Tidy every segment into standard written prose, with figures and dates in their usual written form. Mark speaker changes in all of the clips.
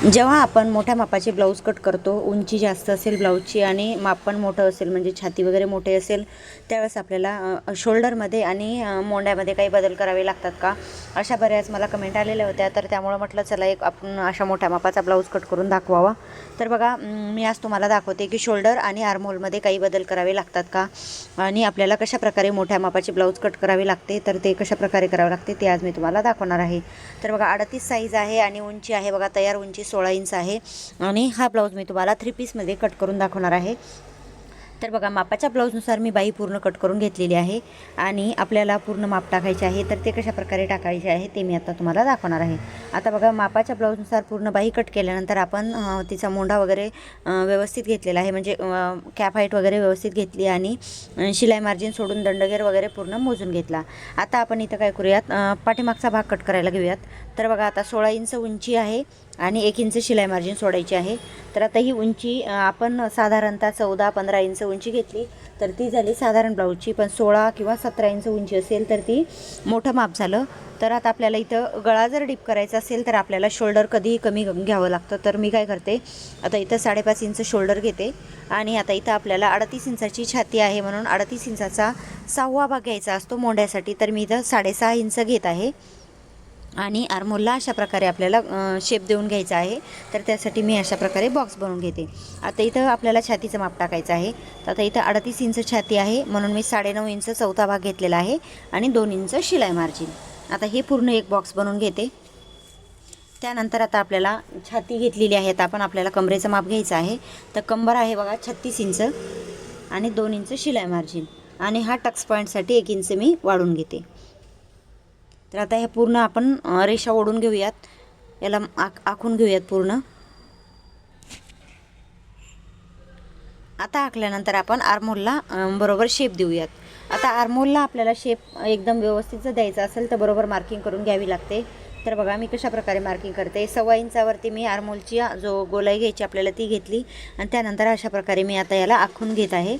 Speaker 1: जेव्हा आपण मोठ्या मापाचे ब्लाऊज कट करतो, उंची जास्त असेल ब्लाऊजची आणि माप पण मोठं असेल म्हणजे छाती वगैरे मोठे असेल, त्यावेळेस आपल्याला शोल्डरमध्ये आणि मोंड्यामध्ये काही बदल करावे लागतात का, अशा बऱ्याच मला कमेंट आलेल्या होत्या. तर त्यामुळं म्हटलं चला एक आपण अशा मोठ्या मापाचा ब्लाऊज कट करून दाखवावा. तर बघा, मी आज तुम्हाला दाखवते की शोल्डर आणि आर्महोलमध्ये काही बदल करावे लागतात का आणि आपल्याला कशाप्रकारे मोठ्या मापाचे ब्लाऊज कट करावे लागते, तर ते कशाप्रकारे करावे लागते ते आज मी तुम्हाला दाखवणार आहे. तर बघा, 38 साईज आहे आणि उंची आहे बघा, तयार उंची 16 इंच आहे आणि हा ब्लाऊज मी तुम्हाला 3 पीसमध्ये कट करून दाखवणार आहे. तर बघा, मापाच्या ब्लाऊजनुसार मी बाही पूर्ण कट करून घेतलेली आहे आणि आपल्याला पूर्ण माप टाकायचे आहे. तर ते कशाप्रकारे टाकायचे आहे ते मी आता तुम्हाला दाखवणार आहे. आता बघा, मापाच्या ब्लाऊजनुसार पूर्ण बाही कट केल्यानंतर आपण तिचा मोंढा वगैरे व्यवस्थित घेतलेला आहे, म्हणजे कॅप हाईट वगैरे व्यवस्थित घेतली आणि शिलाई मार्जिन सोडून दंडगेर वगैरे पूर्ण मोजून घेतला. आता आपण इथं काय करूयात, पाठीमागचा भाग कट करायला घेऊयात. तर बघा, आता 16 इंच उंची आहे आणि 1 इंच शिलाई मार्जिन सोडायची आहे. तर आता ही उंची आपण साधारणतः 14-15 इंच उंची घेतली तर ती झाली साधारण ब्लाऊजची, पण 16 किंवा 17 इंच उंची असेल तर ती मोठं माप झालं. तर आता आपल्याला इथं गळा जर डीप करायचा असेल तर आपल्याला शोल्डर कधीही कमी घ्यावं लागतं. तर मी काय करते, आता इथं 5.5 इंच शोल्डर घेते आणि आता इथं आपल्याला 38 इंचाची छाती आहे म्हणून 38 इंचाचा 6वा भाग घ्यायचा असतो मोंढ्यासाठी. तर मी इथं 6.5 इंच घेत आहे आणि आर्महोलला अशा प्रकारे आपल्याला शेप देऊन घ्यायचा आहे. तर त्यासाठी मी अशा प्रकारे बॉक्स बनवून घेते. आता इथं आपल्याला छातीचं माप टाकायचं आहे. तर आता इथं 38 इंच छाती आहे म्हणून मी 9.5 इंच चौथा भाग घेतलेला आहे आणि 2 इंच शिलाई मार्जिन. आता हे पूर्ण एक बॉक्स बनवून घेते. त्यानंतर आता आपल्याला छाती घेतलेली आहे, तर आपण आपल्याला कमरेचं माप घ्यायचं आहे. तर कंबर आहे बघा 36 इंच आणि 2 इंच शिलाई मार्जिन आणि हा टक्स पॉईंटसाठी 1 इंच मी वाढून घेते. तर आता हे पूर्ण आपण रेषा ओढून घेऊयात, याला आखून घेऊयात पूर्ण. आता आखल्यानंतर आपण आर्महोलला बरोबर शेप देऊयात. आता आर्महोलला आपल्याला शेप एकदम व्यवस्थित जर द्यायचा असेल तर बरोबर मार्किंग करून घ्यावी लागते. तर बघा, मी कशाप्रकारे मार्किंग करते. 1.25 इंचावरती मी आर्महोलची जो गोलाई घ्यायची आपल्याला ती घेतली आणि त्यानंतर अशा प्रकारे मी आता याला आखून घेत आहे.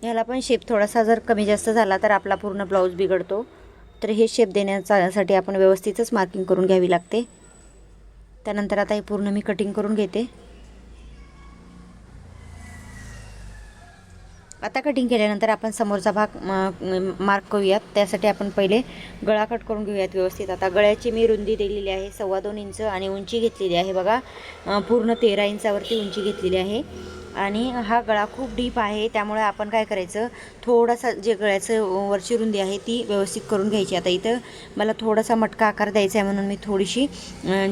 Speaker 1: याला पण शेप थोडासा जर कमी जास्त झाला तर आपला पूर्ण ब्लाऊज बिघडतो. तर हे शेप देण्यासाठी आपण व्यवस्थितच मार्किंग करून घ्यावी लागते. त्यानंतर आता हे पूर्ण मी कटिंग करून घेते. आता कटिंग केल्यानंतर आपण समोरचा भाग मार्क करूयात. त्यासाठी आपण पहिले गळा कट करून घेऊयात व्यवस्थित. आता गळ्याची मी रुंदी दिलेली आहे 2.25 इंच आणि उंची घेतलेली आहे बघा, पूर्ण 13 इंचावरती उंची घेतलेली आहे आणि हा गळा खूप डीप आहे. त्यामुळे आपण काय करायचं, थोडासा जे गळ्याचं वरची रुंदी आहे ती व्यवस्थित करून घ्यायची. आता इथं मला थोडासा मटका आकार द्यायचा आहे म्हणून मी थोडीशी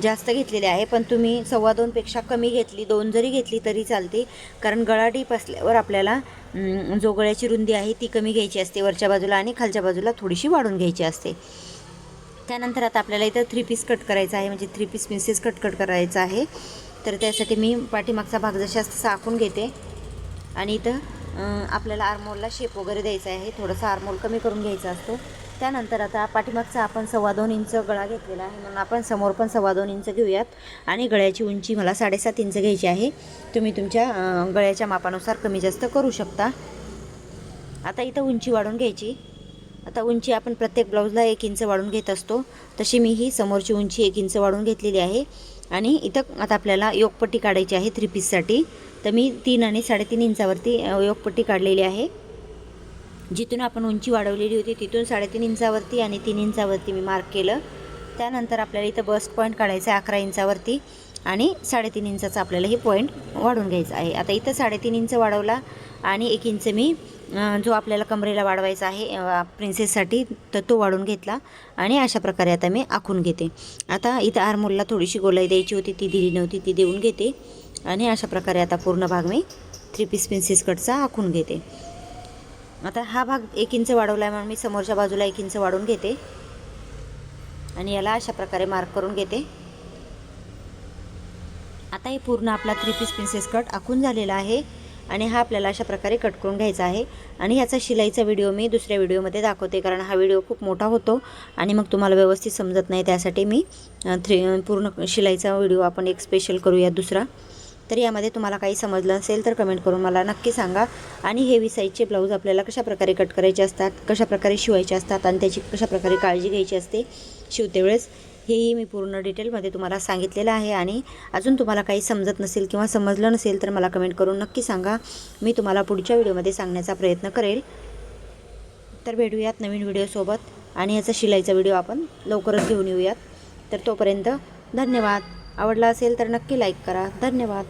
Speaker 1: जास्त घेतलेली आहे, पण तुम्ही 2.25 पेक्षा कमी घेतली, 2 जरी घेतली तरी चालते. कारण गळा डीप असल्यावर आपल्याला जो गळ्याची रुंदी आहे ती कमी घ्यायची असते वरच्या बाजूला आणि खालच्या बाजूला थोडीशी वाढून घ्यायची असते. त्यानंतर आता आपल्याला इथं 3 पीस कट करायचा आहे, म्हणजे 3 पीस पिन्सेस कट करायचा आहे. तर त्यासाठी मी पाठीमागचा भाग जसा तसा आखून घेते आणि इथं आपल्याला आर्महोलला शेप वगैरे द्यायचा आहे, थोडासा आर्महोल कमी करून घ्यायचा असतो. त्यानंतर आता पाठीमागचा आपण 2.25 इंच गळा घेतलेला आहे म्हणून आपण समोर पण 2.25 इंच घेऊयात आणि गळ्याची उंची मला 7.5 इंच घ्यायची आहे. तुम्ही तुमच्या गळ्याच्या मापानुसार कमी जास्त करू शकता. आता इथं उंची वाढून घ्यायची. आता उंची आपण प्रत्येक ब्लाऊजला 1 इंच वाढून घेत असतो, तशी मी ही समोरची उंची 1 इंच वाढून घेतलेली आहे. आणि इथं आता आपल्याला योगपट्टी काढायची आहे 3 पीससाठी. तर मी 3 आणि 3.5 इंचावरती योगपट्टी काढलेली आहे. जिथून आपण उंची वाढवलेली होती तिथून 3.5 इंचावरती आणि 3 इंचावरती मी मार्क केलं. त्यानंतर आपल्याला इथं बस्ट पॉईंट काढायचा आहे 11 इंचावरती आणि 3.5 इंचाचा आपल्याला हे पॉईंट वाढून घ्यायचा आहे. आता इथं 3.5 इंच वाढवला आणि 1 इंच मी जो आपल्याला कमरेला वाढवायचा आहे प्रिन्सेससाठी तर तो वाढून घेतला आणि अशा प्रकारे आता मी आखून घेते. आता इथं आर्महोलला थोडीशी गोलाई द्यायची होती, ती दिली नव्हती, ती देऊन घेते आणि अशा प्रकारे आता पूर्ण भाग मी 3 पीस प्रिन्सेस कटचा आखून घेते. आता हा भाग 1 इंच वाढवला आहे म्हणून मी समोरच्या बाजूला 1 इंच वाढवून घेते आणि याला अशा प्रकारे मार्क करून घेते. आता हे पूर्ण आपला 3 पीस प्रिन्सेस कट आखून झालेला आहे आणि हा आपल्याला अशा प्रकारे कट करून घ्यायचा आहे. आणि ह्याचा शिलाईचा व्हिडिओ मी दुसऱ्या व्हिडिओमध्ये दाखवते, कारण हा व्हिडिओ खूप मोठा होतो आणि मग तुम्हाला व्यवस्थित समजत नाही. त्यासाठी मी पूर्ण शिलाईचा व्हिडिओ आपण एक स्पेशल करूया दुसरा. तर यामध्ये तुम्हाला काही समजलं असेल तर कमेंट करून मला नक्की सांगा. आणि हेवी साईजचे ब्लाऊज आपल्याला कशाप्रकारे कट करायचे असतात, कशाप्रकारे शिवायचे असतात आणि त्याची कशाप्रकारे काळजी घ्यायची असते शिवते वेळेस, हेही मी पूर्ण डिटेलमध्ये तुम्हाला सांगितलेलं आहे. आणि अजून तुम्हाला काही समजत नसेल किंवा समजलं नसेल तर मला कमेंट करून नक्की सांगा. मी तुम्हाला पुढच्या व्हिडिओमध्ये सांगण्याचा प्रयत्न करेल. तर भेटूयात नवीन व्हिडिओसोबत आणि याचा शिलाईचा व्हिडिओ आपण लवकरच घेऊन येऊयात. तर तोपर्यंत धन्यवाद. आवडला असेल तर नक्की लाईक करा. धन्यवाद.